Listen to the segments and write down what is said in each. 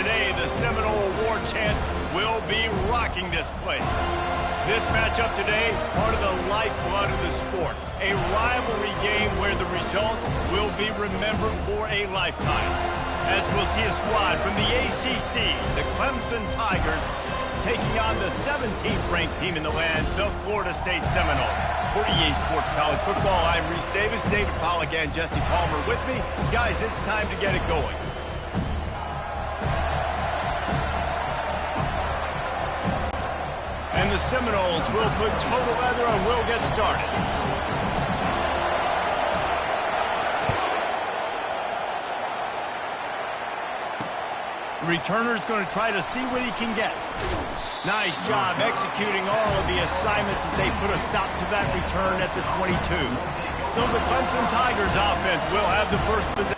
today, the Seminole War Chant will be rocking this place. This matchup today, part of the lifeblood of the sport. A rivalry game where the results will be remembered for a lifetime. As we'll see a squad from the ACC, the Clemson Tigers, taking on the 17th ranked team in the land, the Florida State Seminoles. For EA Sports College Football, I'm Reese Davis, David Pollack and Jesse Palmer with me. Guys, it's time to get it going. And the Seminoles will put total leather and we'll get started. The returner's going to try to see what he can get. Nice job executing all of the assignments as they put a stop to that return at the 22. So the Clemson Tigers offense will have the first possession.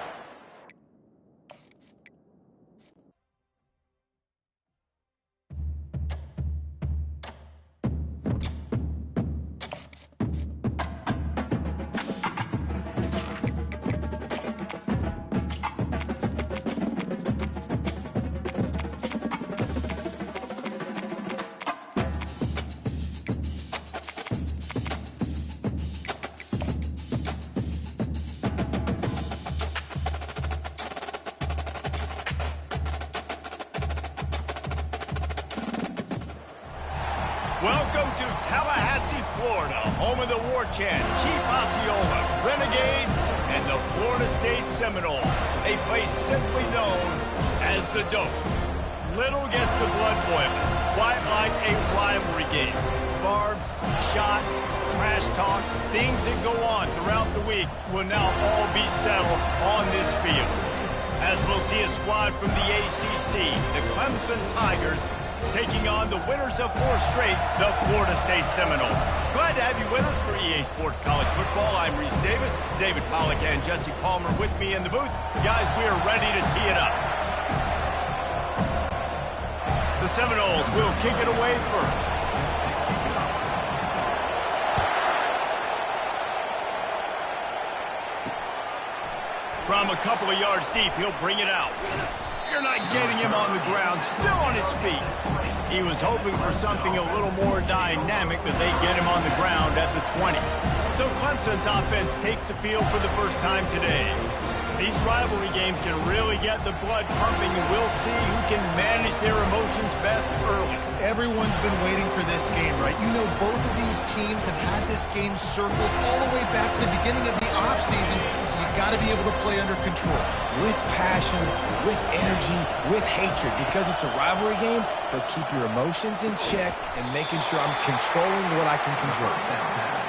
Welcome to Tallahassee, Florida, home of the War Chant, Chief Osceola, Renegade, and the Florida State Seminoles, a place simply known as the Dope. Little gets the blood boiling, quite like a rivalry game. Barbs, shots, trash talk, things that go on throughout the week will now all be settled on this field. As we'll see a squad from the ACC, the Clemson Tigers, taking on the winners of 4 straight, the Florida State Seminoles. Glad to have you with us for EA Sports College Football. I'm Reese Davis, David Pollack and Jesse Palmer with me in the booth. Guys, we are ready to tee it up. The Seminoles will kick it away first. From a couple of yards deep, he'll bring it out. You're not getting him on the ground, still on his feet. He was hoping for something a little more dynamic, but they get him on the ground at the 20. So Clemson's offense takes the field for the first time today. These rivalry games can really get the blood pumping, and we'll see who can manage their emotions best early. Everyone's been waiting for this game, right? You know, both of these teams have had this game circled all the way back to the beginning of the offseason, so you got to be able to play under control. With passion, with energy, with hatred, because it's a rivalry game, but keep your emotions in check and making sure I'm controlling what I can control.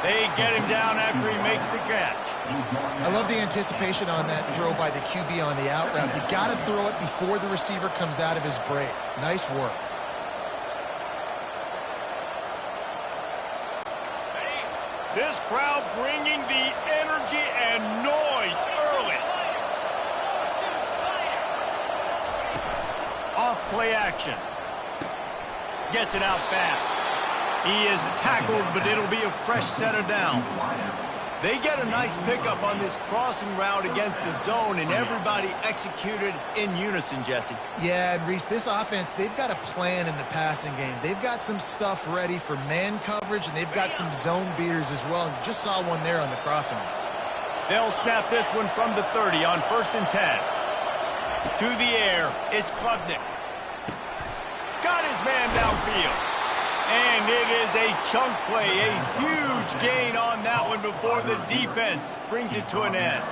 They get him down after he makes the catch. I love the anticipation on that throw by the QB on the out route. You got to throw it before the receiver comes out of his break. Nice work. This crowd bringing the energy and noise early. Off play action. Gets it out fast. He is tackled, but it'll be a fresh set of downs. They get a nice pickup on this crossing route against the zone, and everybody executed in unison, Jesse. Yeah, and Reese, this offense, they've got a plan in the passing game. They've got some stuff ready for man coverage, and they've got some zone beaters as well. And just saw one there on the crossing route. They'll snap this one from the 30 on 1st and 10. To the air, it's Klubnik. Got his man downfield. And it is a chunk play, a huge gain on that one before the defense brings it to an end.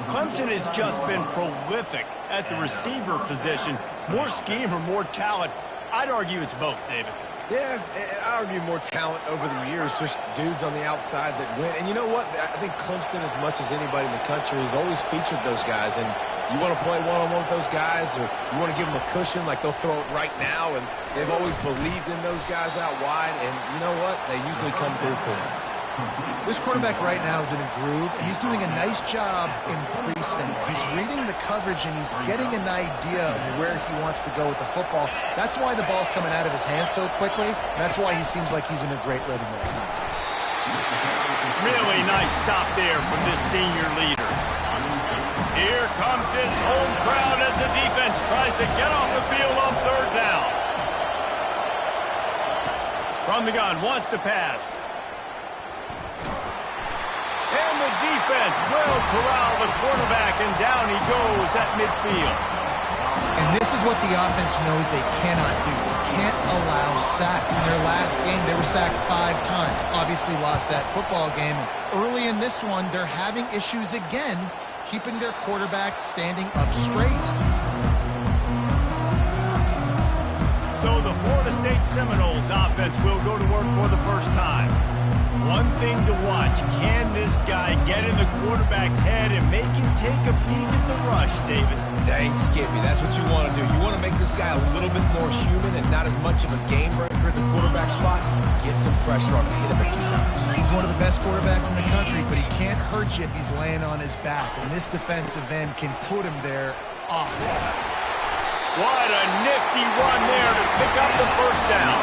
Clemson has just been prolific at the receiver position. More scheme or more talent? I'd argue it's both, David. Yeah, I argue more talent over the years, just dudes on the outside that win. And you know what? I think Clemson, as much as anybody in the country, has always featured those guys. And you want to play one-on-one with those guys, or you want to give them a cushion, like they'll throw it right now. And they've always believed in those guys out wide. And you know what? They usually come through for them. This quarterback right now is in a groove, and he's doing a nice job in pre-snap. He's reading the coverage, and he's getting an idea of where he wants to go with the football. That's why the ball's coming out of his hands so quickly. That's why he seems like he's in a great rhythm right now. Really nice stop there from this senior leader. Here comes his home crowd as the defense tries to get off the field on third down. From the gun, wants to pass. And the defense will corral the quarterback, and down he goes at midfield. And this is what the offense knows they cannot do. They can't allow sacks. In their last game, they were sacked 5 times. Obviously lost that football game. Early in this one, they're having issues again, keeping their quarterback standing up straight. So the Florida State Seminoles offense will go to work for the first time. One thing to watch, can this guy get in the quarterback's head and make him take a peek at the rush, David? Dang, Skippy, that's what you want to do. You want to make this guy a little bit more human and not as much of a game breaker at the quarterback spot. Get some pressure on him, hit him a few times. He's one of the best quarterbacks in the country, but he can't hurt you if he's laying on his back. And this defensive end can put him there off. What a nifty run there to pick up the first down.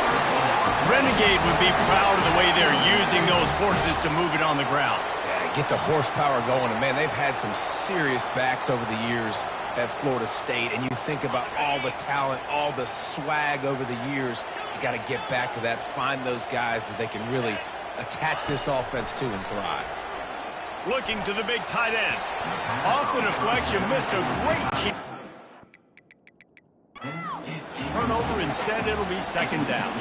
Renegade would be proud of the way they're using those horses to move it on the ground. Yeah, get the horsepower going. And, man, they've had some serious backs over the years at Florida State. And you think about all the talent, all the swag over the years. You got to get back to that, find those guys that they can really attach this offense to and thrive. Looking to the big tight end. Off the deflection, missed a great chance. Turnover, instead it'll be second down.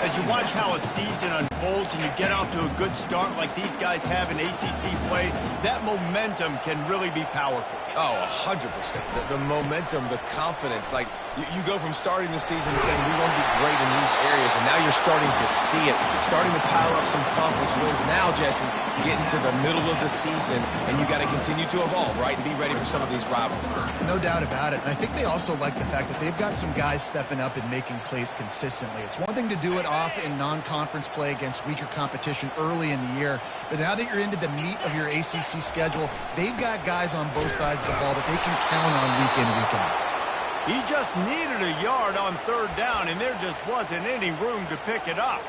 As you watch how a season unfolds and you get off to a good start like these guys have in ACC play, that momentum can really be powerful. Oh, 100%. The momentum, the confidence. Like, you go from starting the season saying we want to be great in these areas, and now you're starting to see it, starting to pile up some conference wins. Now, Jesse, getting to the middle of the season, and you got to continue to evolve, right, and be ready for some of these rivalries. No doubt about it. And I think they also like the fact that they've got some guys stepping up and making plays consistently. It's one thing to do it off in non-conference play against weaker competition early in the year, but now that you're into the meat of your ACC schedule, they've got guys on both sides of the ball that they can count on week in, week out. He just needed a yard on third down, and there just wasn't any room to pick it up.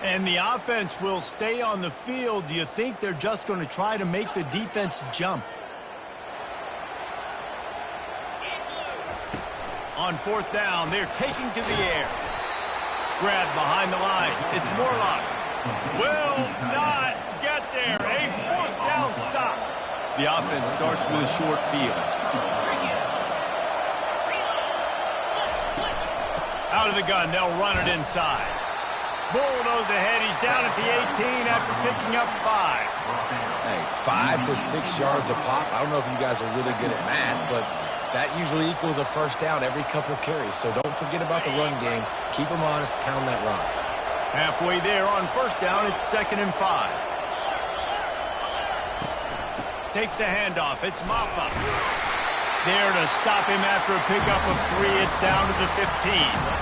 And the offense will stay on the field. Do you think they're just going to try to make the defense jump? On fourth down, they're taking to the air. Grab behind the line. It's Morlock. Will not get there. A fourth down stop. The offense starts with a short field. Out of the gun, they'll run it inside. Bulldoze ahead. He's down at the 18 after picking up 5. Hey, 5 to 6 yards a pop. I don't know if you guys are really good at math, but that usually equals a first down every couple carries. So don't forget about the run game. Keep them honest. Pound that rock. Halfway there on first down, it's 2nd and 5. Takes the handoff. It's Maffa. There to stop him after a pickup of 3. It's down to the 15.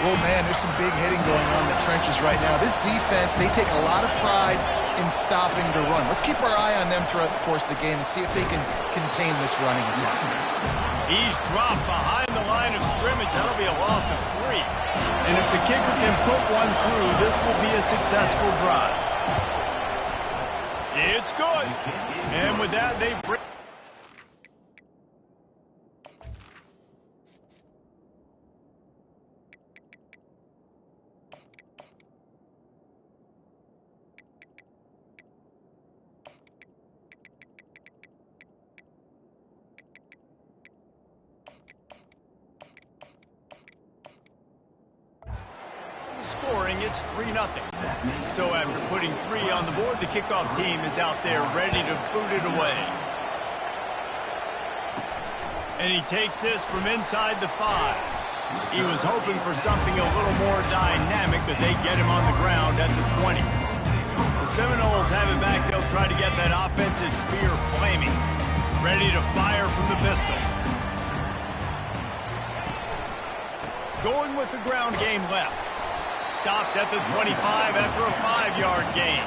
Well, man, there's some big hitting going on in the trenches right now. This defense, they take a lot of pride in stopping the run. Let's keep our eye on them throughout the course of the game and see if they can contain this running attack. He's dropped behind the line of scrimmage. That'll be a loss of 3. And if the kicker can put one through, this will be a successful drive. It's good. And with that, they bring... scoring, it's 3-0. So after putting 3 on the board, the kickoff team is out there ready to boot it away. And he takes this from inside the 5. He was hoping for something a little more dynamic, but they get him on the ground at the 20. The Seminoles have it back. They'll try to get that offensive spear flaming, ready to fire from the pistol. Going with the ground game left. Stopped at the 25 after a 5-yard gain.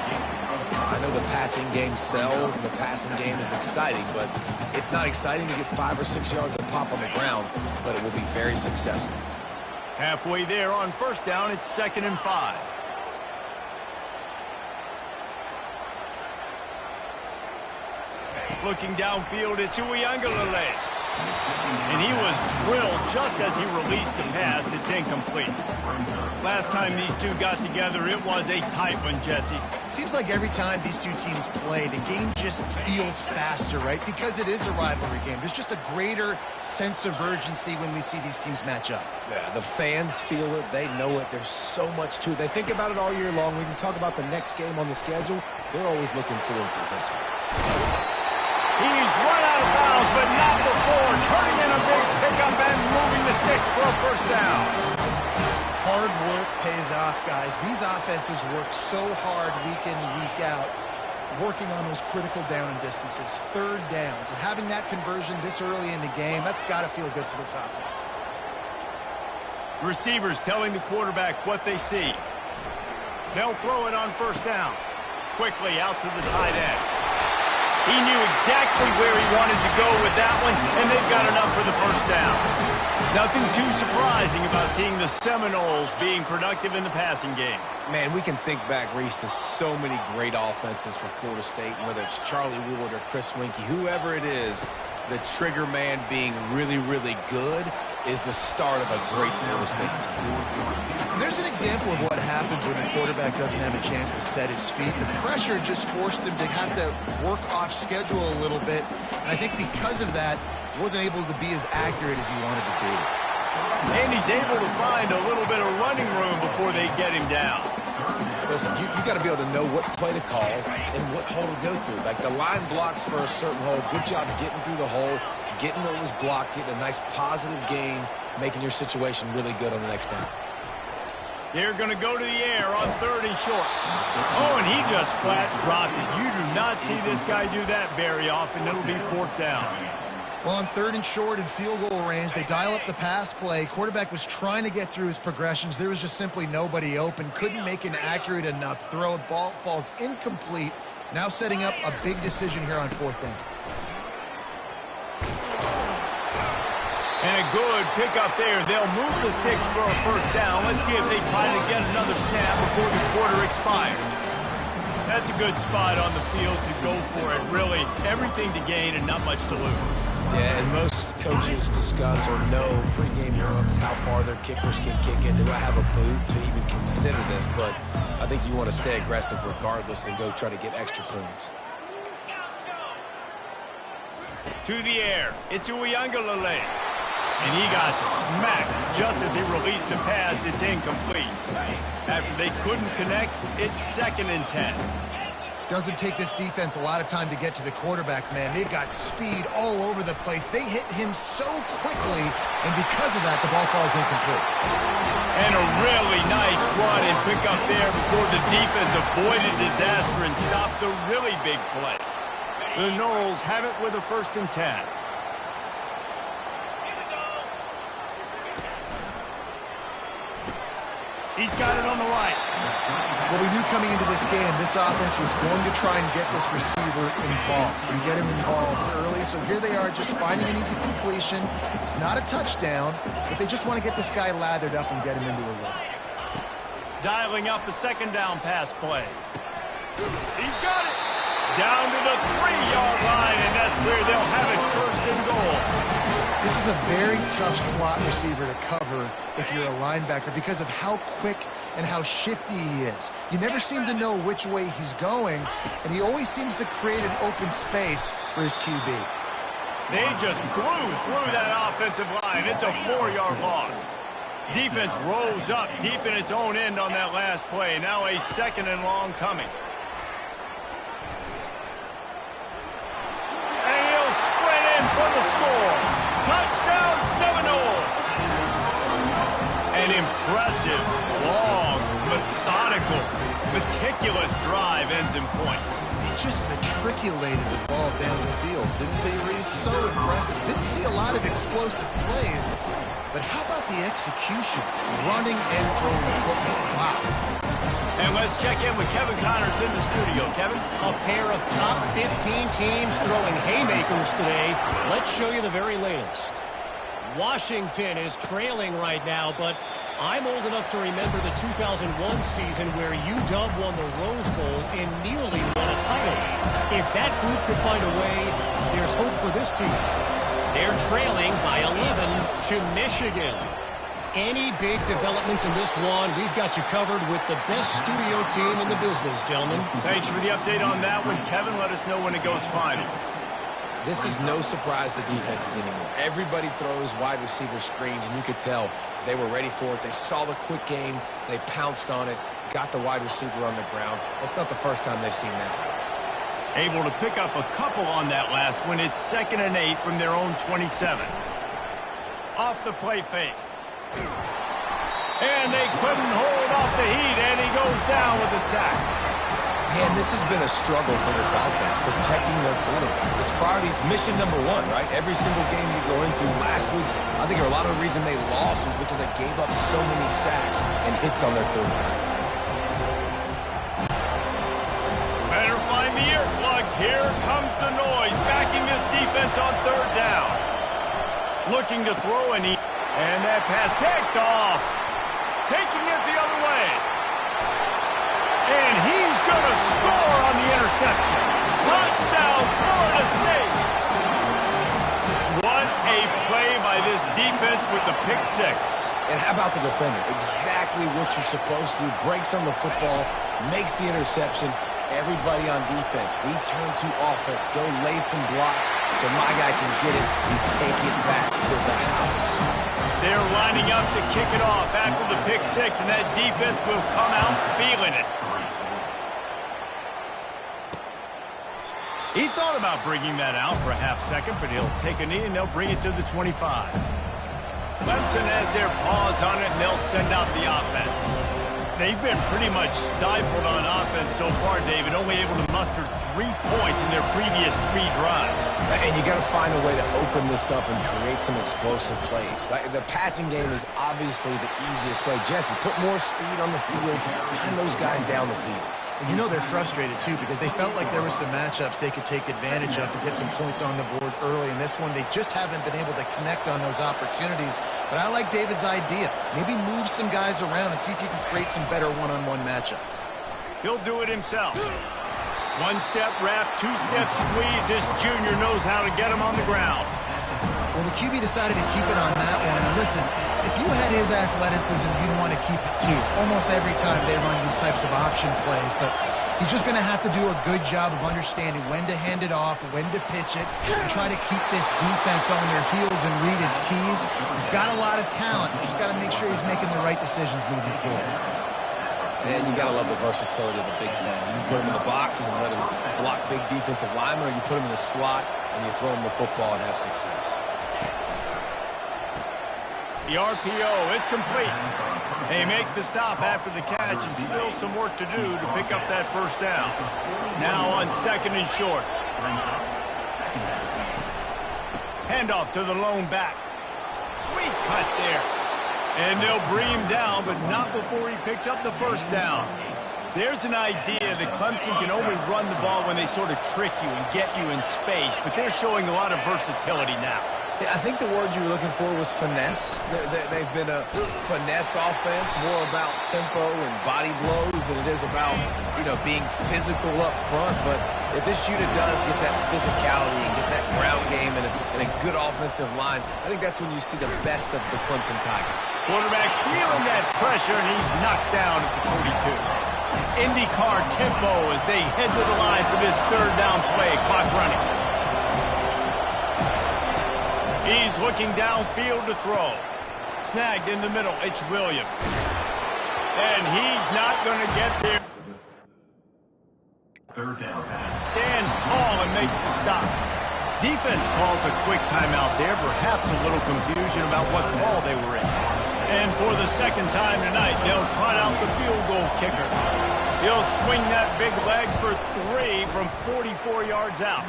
I know the passing game sells and the passing game is exciting, but it's not exciting to get 5 or 6 yards of pop on the ground, but it will be very successful. Halfway there on first down, it's 2nd and 5. looking downfield. It's Uiagalelei. And he was drilled just as he released the pass. It's incomplete. Last time these two got together, it was a tight one, Jesse. Seems like every time these two teams play, the game just feels faster, right? Because it is a rivalry game. There's just a greater sense of urgency when we see these teams match up. Yeah, the fans feel it. They know it. There's so much to it. They think about it all year long. We can talk about the next game on the schedule. They're always looking forward to this one. He's run out of bounds, but not before. Turning in a big pickup and moving the sticks for a first down. Hard work pays off, guys. These offenses work so hard week in, week out, working on those critical down and distances, third downs. And having that conversion this early in the game, that's got to feel good for this offense. Receivers telling the quarterback what they see. They'll throw it on first down. Quickly out to the tight end. He knew exactly where he wanted to go with that one, and they've got enough for the first down. Nothing too surprising about seeing the Seminoles being productive in the passing game. Man, we can think back, Reese, to so many great offenses for Florida State, whether it's Charlie Wood or Chris Winkie, whoever it is, the trigger man being really, really good is the start of a great Florida State team. There's an example of what happens when the quarterback doesn't have a chance to set his feet. The pressure just forced him to have to work off schedule a little bit, and I think because of that, wasn't able to be as accurate as he wanted to be. And he's able to find a little bit of running room before they get him down. Listen, you got to be able to know what play to call and what hole to go through. Like the line blocks for a certain hole. Good job getting through the hole, getting what was blocked, getting a nice positive gain, making your situation really good on the next down. They're going to go to the air on third and short. Oh, and he just flat dropped it. You do not see this guy do that very often. It'll be fourth down. Well, on third and short and field goal range, they dial up the pass play. Quarterback was trying to get through his progressions. There was just simply nobody open. Couldn't make an accurate enough throw. Ball falls incomplete. Now setting up a big decision here on fourth down. And a good pickup there. They'll move the sticks for a first down. Let's see if they try to get another snap before the quarter expires. That's a good spot on the field to go for it. Really, everything to gain and not much to lose. Yeah, and most coaches discuss or know pregame warm-ups how far their kickers can kick it. Do I have a boot to even consider this? But I think you want to stay aggressive regardless and go try to get extra points. To the air. It's Uiagalelei. And he got smacked just as he released the pass. It's incomplete. After they couldn't connect, it's 2nd and 10. Doesn't take this defense a lot of time to get to the quarterback, man. They've got speed all over the place. They hit him so quickly, and because of that, the ball falls incomplete. And a really nice run and pick up there before the defense avoided disaster and stopped the really big play. The Noles have it with a 1st and 10. He's got it on the right. Well, we knew coming into this game, this offense was going to try and get this receiver involved and get him involved early. So here they are just finding an easy completion. It's not a touchdown, but they just want to get this guy lathered up and get him into a run. Dialing up a 2nd down pass play. He's got it. Down to the 3-yard line, and that's where they'll have it 1st and goal. This is a very tough slot receiver to cover if you're a linebacker because of how quick and how shifty he is. You never seem to know which way he's going, and he always seems to create an open space for his QB. They just blew through that offensive line. It's a 4-yard loss. Defense rose up deep in its own end on that last play. Now a 2nd and long coming. And he'll sprint in for the score. Touchdown Seminoles! An impressive, long, methodical, meticulous drive ends in points. They just matriculated the ball down the field, didn't they, Reese? So impressive. Didn't see a lot of explosive plays, but how about the execution? Running and throwing the football. Wow. And let's check in with Kevin Connors in the studio. Kevin? A pair of top 15 teams throwing haymakers today. Let's show you the very latest. Washington is trailing right now, but I'm old enough to remember the 2001 season where UW won the Rose Bowl and nearly won a title. If that group could find a way, his team. They're trailing by 11 to Michigan. Any big developments in this one, we've got you covered with the best studio team in the business, gentlemen. Thanks for the update on that one, Kevin. Let us know when it goes final. This is no surprise to defenses anymore. Everybody throws wide receiver screens, and you could tell they were ready for it. They saw the quick game. They pounced on it, got the wide receiver on the ground. That's not the first time they've seen that. Able to pick up a couple on that last one. It's 2nd and 8 from their own 27. Off the play fake. And they couldn't hold off the heat, and he goes down with a sack. Man, this has been a struggle for this offense, protecting their quarterback. It's priorities, mission number one, right? Every single game you go into last week, I think a lot of the reason they lost was because they gave up so many sacks and hits on their quarterback. Better find the earplugs. Here comes the noise, backing this defense on 3rd down. Looking to throw, and that pass picked off. Taking it the other way. And he's going to score on the interception. Touchdown, Florida State. What a play by this defense with the pick 6. And how about the defender? Exactly what you're supposed to do. Breaks on the football, makes the interception. Everybody on defense, we turn to offense. Go lay some blocks so my guy can get it and take it back to the house. They're lining up to kick it off after the pick 6, and that defense will come out feeling it. He thought about bringing that out for a half second, but he'll take a knee and they'll bring it to the 25. Clemson has their paws on it, and they'll send out the offense. They've been pretty much stifled on offense so far, David, only able to muster 3 points in their previous 3 drives. And you got to find a way to open this up and create some explosive plays. The passing game is obviously the easiest way. Jesse, put more speed on the field, find those guys down the field. And you know they're frustrated, too, because they felt like there were some matchups they could take advantage of to get some points on the board early. In this one, they just haven't been able to connect on those opportunities. But I like David's idea. Maybe move some guys around and see if you can create some better one-on-one matchups. He'll do it himself. 1-step wrap, 2-step squeeze. This junior knows how to get him on the ground. Well, the QB decided to keep it on that one. And listen, if you had his athleticism, you'd want to keep it too. Almost every time they run these types of option plays. But he's just going to have to do a good job of understanding when to hand it off, when to pitch it, and try to keep this defense on their heels and read his keys. He's got a lot of talent. He's got to make sure he's making the right decisions moving forward. And you got to love the versatility of the big fella. You can put him in the box and let him block big defensive linemen, or you put him in the slot and you throw him the football and have success. The RPO, it's complete. They make the stop after the catch, and still some work to do to pick up that 1st down. Now on 2nd and short. Handoff to the lone back. Sweet cut there. And they'll bring him down, but not before he picks up the 1st down. There's an idea that Clemson can only run the ball when they sort of trick you and get you in space, but they're showing a lot of versatility now. Yeah, I think the word you were looking for was finesse. They've been a finesse offense, more about tempo and body blows than it is about, being physical up front. But if this unit does get that physicality and get that ground game and a good offensive line, I think that's when you see the best of the Clemson Tiger. Quarterback feeling that pressure, and he's knocked down at the 42. IndyCar tempo as they head to the line for this 3rd down play. Clock running. He's looking downfield to throw. Snagged in the middle. It's Williams. And he's not going to get there. 3rd down pass. Stands tall and makes the stop. Defense calls a quick timeout there. Perhaps a little confusion about what call they were in. And for the 2nd time tonight, they'll trot out the field goal kicker. He'll swing that big leg for 3 from 44 yards out.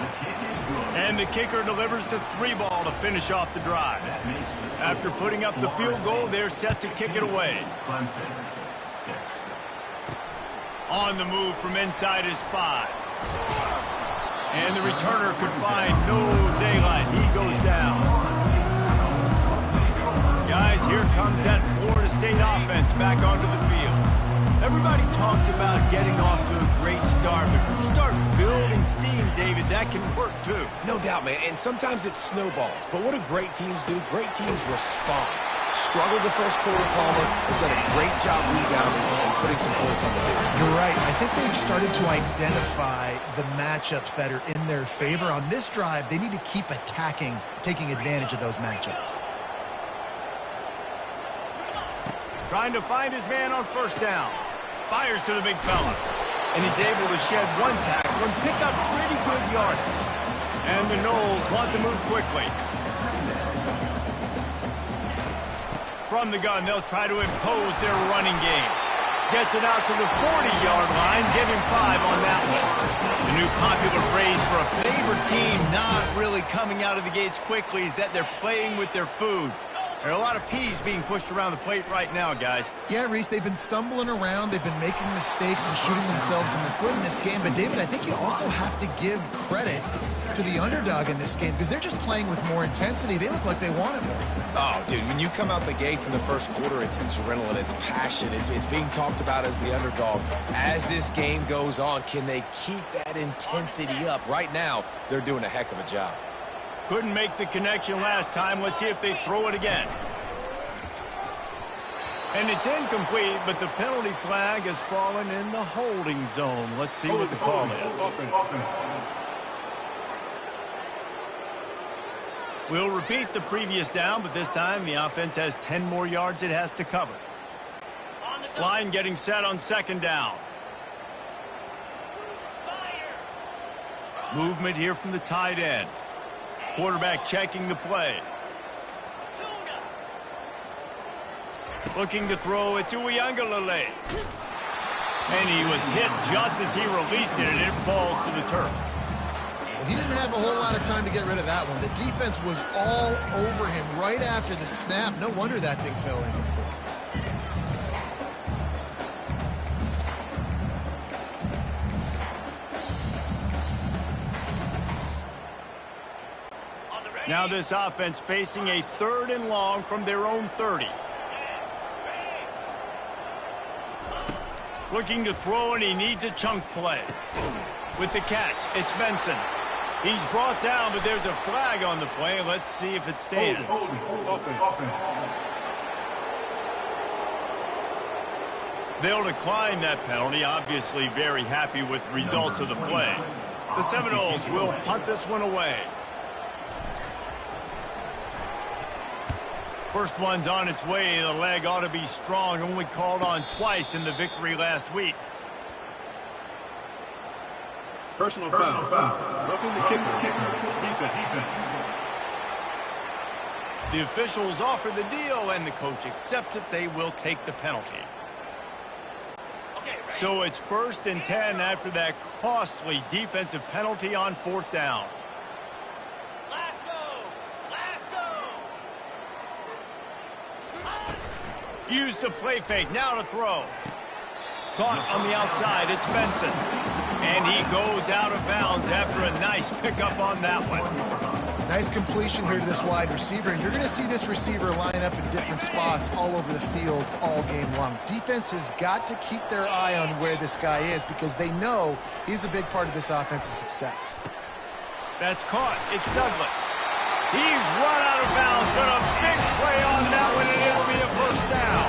And the kicker delivers the 3 ball to finish off the drive. After putting up the field goal, they're set to kick it away. On the move from inside his 5. And the returner could find no daylight. He goes down. Guys, here comes that Florida State offense back onto the field. Everybody talks about getting off to a great start, but if you start building steam, David, that can work too. No doubt, man, and sometimes it snowballs. But what do great teams do? Great teams respond. Struggled the first quarter, Palmer. They've done a great job rebounding and putting some points on the board. You're right. I think they've started to identify the matchups that are in their favor. On this drive, they need to keep attacking, taking advantage of those matchups. Trying to find his man on first down. Fires to the big fella. And he's able to shed one tackle and pick up pretty good yardage. And the Noles want to move quickly. From the gun, they'll try to impose their running game. Gets it out to the 40-yard line. Give him 5 on that one. The new popular phrase for a favored team not really coming out of the gates quickly is that they're playing with their food. There are a lot of peas being pushed around the plate right now, guys. Yeah, Reese, they've been stumbling around. They've been making mistakes and shooting themselves in the foot in this game. But, David, I think you also have to give credit to the underdog in this game because they're just playing with more intensity. They look like they want it more. Oh, dude, when you come out the gates in the first quarter, it's adrenaline, it's passion, it's being talked about as the underdog. As this game goes on, can they keep that intensity up? Right now, they're doing a heck of a job. Couldn't make the connection last time. Let's see if they throw it again. And it's incomplete, but the penalty flag has fallen in the holding zone. Let's see what the call is. We'll repeat the previous down, but this time the offense has 10 more yards it has to cover. Line getting set on second down. Movement here from the tight end. Quarterback checking the play. Looking to throw it to Uiagalelei. And he was hit just as he released it, and it falls to the turf. Well, he didn't have a whole lot of time to get rid of that one. The defense was all over him right after the snap. No wonder that thing fell incomplete. Now this offense facing a 3rd and long from their own 30. Looking to throw, and he needs a chunk play. With the catch, it's Benson. He's brought down, but there's a flag on the play. Let's see if it stands. They'll decline that penalty. Obviously very happy with the results of the play. The Seminoles will punt this one away. First one's on its way. The leg ought to be strong. Only called on twice in the victory last week. Personal foul. Roughing the kicker. Defense. The officials offer the deal, and the coach accepts it. They will take the penalty. So it's 1st and 10 after that costly defensive penalty on 4th down. Used the play fake, now to throw. Caught on the outside, it's Benson. And he goes out of bounds after a nice pickup on that one. Nice completion here to this wide receiver. And you're going to see this receiver line up in different spots all over the field all game long. Defense has got to keep their eye on where this guy is because they know he's a big part of this offense's success. That's caught. It's Douglas. He's run out of bounds, but a big play on that one, and it'll be a first down.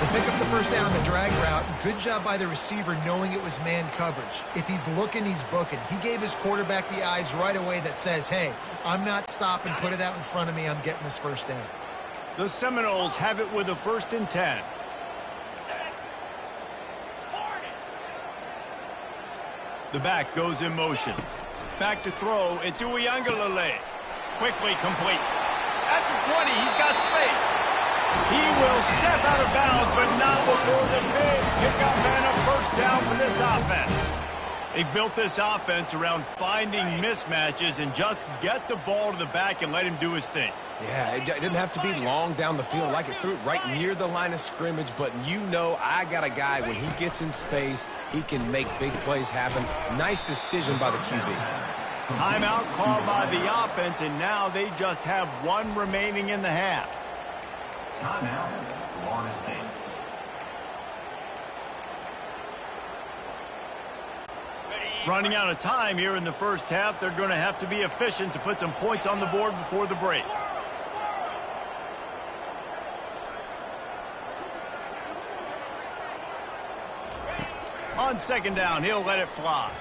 They pick up the first down on the drag route. Good job by the receiver knowing it was man coverage. If he's looking, he's booking. He gave his quarterback the eyes right away that says, hey, I'm not stopping, put it out in front of me, I'm getting this first down. The Seminoles have it with a 1st and 10. The back goes in motion. Back to throw, it's Uiagalelei. Quickly complete. At the 20, he's got space. He will step out of bounds, but not before the big pickup and a first down for this offense. They've built this offense around finding mismatches and just get the ball to the back and let him do his thing. Yeah, it didn't have to be long down the field. Like it threw it right near the line of scrimmage, but you know I got a guy, when he gets in space, he can make big plays happen. Nice decision by the QB. Timeout called by the offense, and now they just have 1 remaining in the half. Timeout, Florida State. Running out of time here in the first half. They're going to have to be efficient to put some points on the board before the break. On second down, he'll let it fly.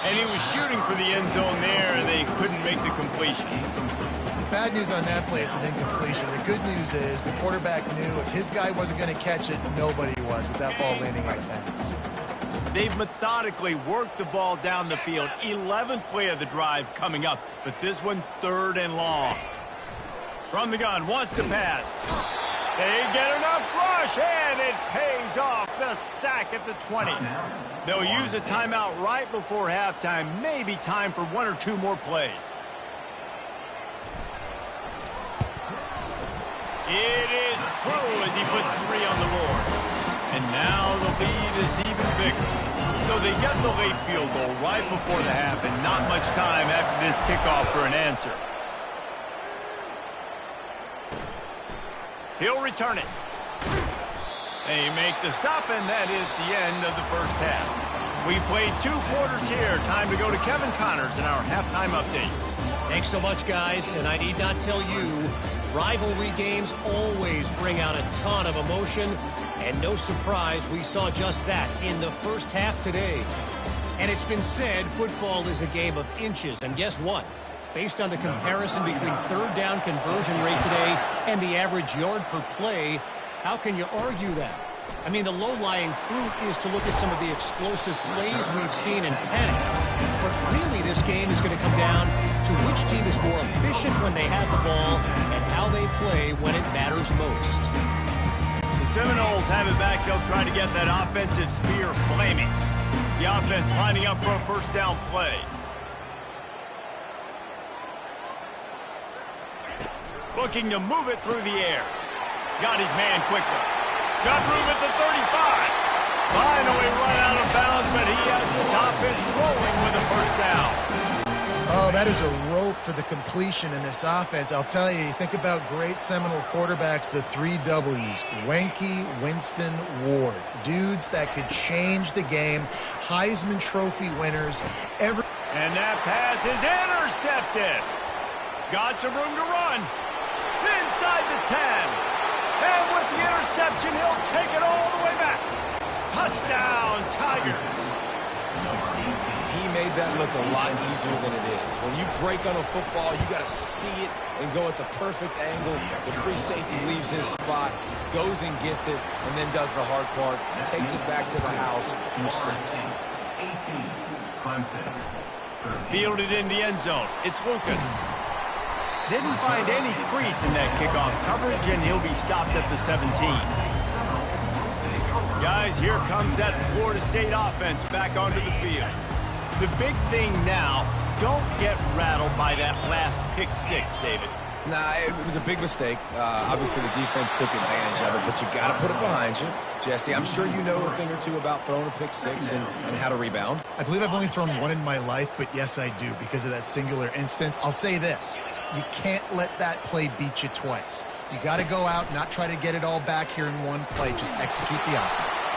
And he was shooting for the end zone there, and they couldn't make the completion. Bad news on that play, it's an incompletion. The good news is the quarterback knew if his guy wasn't going to catch it, nobody was with that ball landing out of bounds. They've methodically worked the ball down the field. 11th play of the drive coming up, but this one 3rd and long. From the gun, wants to pass. They get enough rush, and it pays off. The sack at the 20. They'll use a timeout right before halftime. Maybe time for 1 or 2 more plays. It is true as he puts 3 on the board. And now the lead is even bigger. So they get the late field goal right before the half, and not much time after this kickoff for an answer. He'll return it. They make the stop, and that is the end of the first half. We played 2 quarters here. Time to go to Kevin Connors in our halftime update. Thanks so much, guys. And I need not tell you, rivalry games always bring out a ton of emotion. And no surprise, we saw just that in the first half today. And it's been said, football is a game of inches. And guess what? Based on the comparison between third down conversion rate today and the average yard per play, how can you argue that? I mean, the low-lying fruit is to look at some of the explosive plays we've seen in panic. But really, this game is going to come down to which team is more efficient when they have the ball and how they play when it matters most. The Seminoles have it back. They'll try to get that offensive spear flaming. The offense lining up for a first down play. Looking to move it through the air. Got his man quickly. Got room at the 35. Finally run out of bounds, but he has this offense rolling with a first down. Oh, that is a rope for the completion in this offense. I'll tell you, think about great Seminole quarterbacks, the 3 W's. Wenke, Winston, Ward. Dudes that could change the game. Heisman Trophy winners. And that pass is intercepted. Got some room to run. Inside the 10. And with the interception, he'll take it all the way back. Touchdown, Tigers. He made that look a lot easier than it is. When you break on a football, you got to see it and go at the perfect angle. The free safety leaves his spot, goes and gets it, and then does the hard part, takes it back to the house for 6. Fielded in the end zone. It's Lucas. Didn't find any crease in that kickoff coverage, and he'll be stopped at the 17. Guys, here comes that Florida State offense back onto the field. The big thing now, don't get rattled by that last pick 6, David. Nah, it was a big mistake. Obviously, the defense took advantage of it, but you got to put it behind you. Jesse, I'm sure you know a thing or two about throwing a pick 6 and how to rebound. I believe I've only thrown 1 in my life, but yes, I do because of that singular instance. I'll say this. You can't let that play beat you twice. You got to go out, not try to get it all back here in one play. Just execute the offense.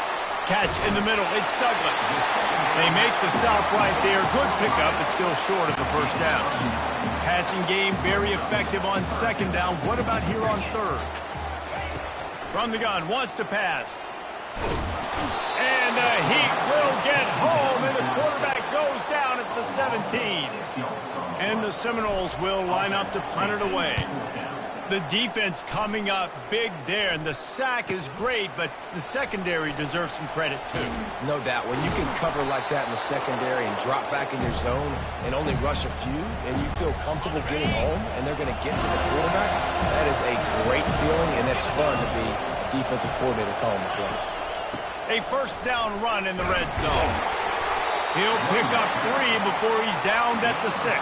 Catch in the middle. It's Douglas. They make the stop right there. Good pickup, but still short of the first down. Passing game very effective on second down. What about here on third? From the gun, wants to pass. And the Heat will get home, and the quarterback goes down at the 17. And the Seminoles will line up to punt it away. The defense coming up big there, and the sack is great, but the secondary deserves some credit too. No doubt. When you can cover like that in the secondary and drop back in your zone and only rush a few, and you feel comfortable getting home, and they're going to get to the quarterback, that is a great feeling, and it's fun to be a defensive coordinator calling the plays. A first down run in the red zone. He'll pick up 3 before he's downed at the 6.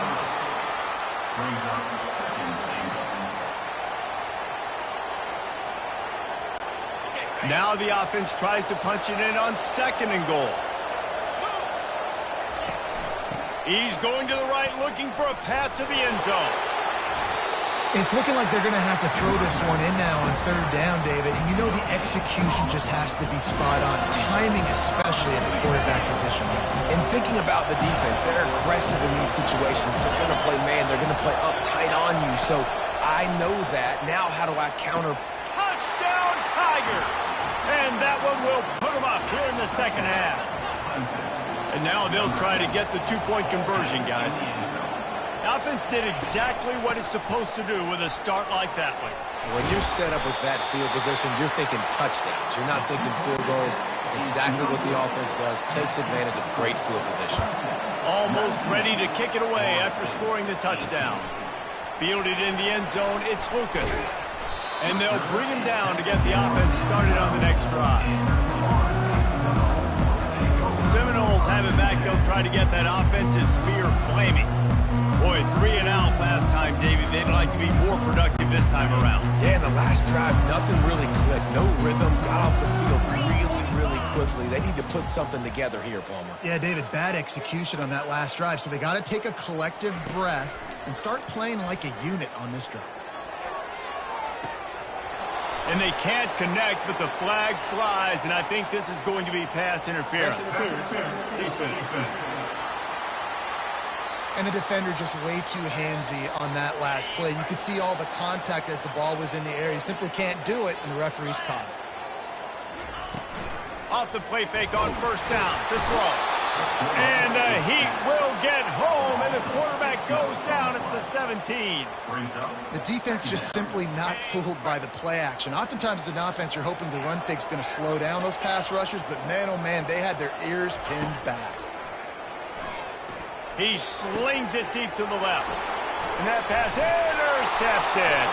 Now the offense tries to punch it in on second and goal. He's going to the right, looking for a path to the end zone. It's looking like they're going to have to throw this one in now on third down, David. And you know the execution just has to be spot on. Timing especially at the quarterback position. And thinking about the defense, they're aggressive in these situations. They're going to play man. They're going to play up tight on you. So I know that. Now how do I counter? Touchdown Tigers! And that one will put them up here in the second half. And now they'll try to get the two-point conversion, guys. The offense did exactly what it's supposed to do with a start like that one. When you're set up with that field position, you're thinking touchdowns. You're not thinking field goals. It's exactly what the offense does. Takes advantage of great field position. Almost ready to kick it away after scoring the touchdown. Fielded in the end zone, it's Lucas. And they'll bring him down to get the offense started on the next drive. Seminoles have it back. They'll try to get that offensive spear flaming. Boy, 3 and out last time, David. They'd like to be more productive this time around. Yeah, in the last drive, nothing really clicked. No rhythm. Got off the field really quickly. They need to put something together here, Palmer. Yeah, David, bad execution on that last drive. So they got to take a collective breath and start playing like a unit on this drive. And they can't connect, but the flag flies, and I think this is going to be pass interference. Defense. And the defender just way too handsy on that last play. You could see all the contact as the ball was in the air. He simply can't do it, and the referee's caught it. Off the play fake on first down to throw. And the Heat will get home, and the quarterback goes down at the 17. The defense just simply not fooled by the play action. Oftentimes as an offense, you're hoping the run fake's going to slow down those pass rushers, but man, oh man, they had their ears pinned back. He slings it deep to the left. And that pass intercepted.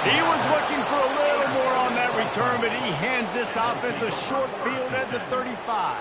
He was looking for a little more on that return, but he hands this offense a short field at the 35.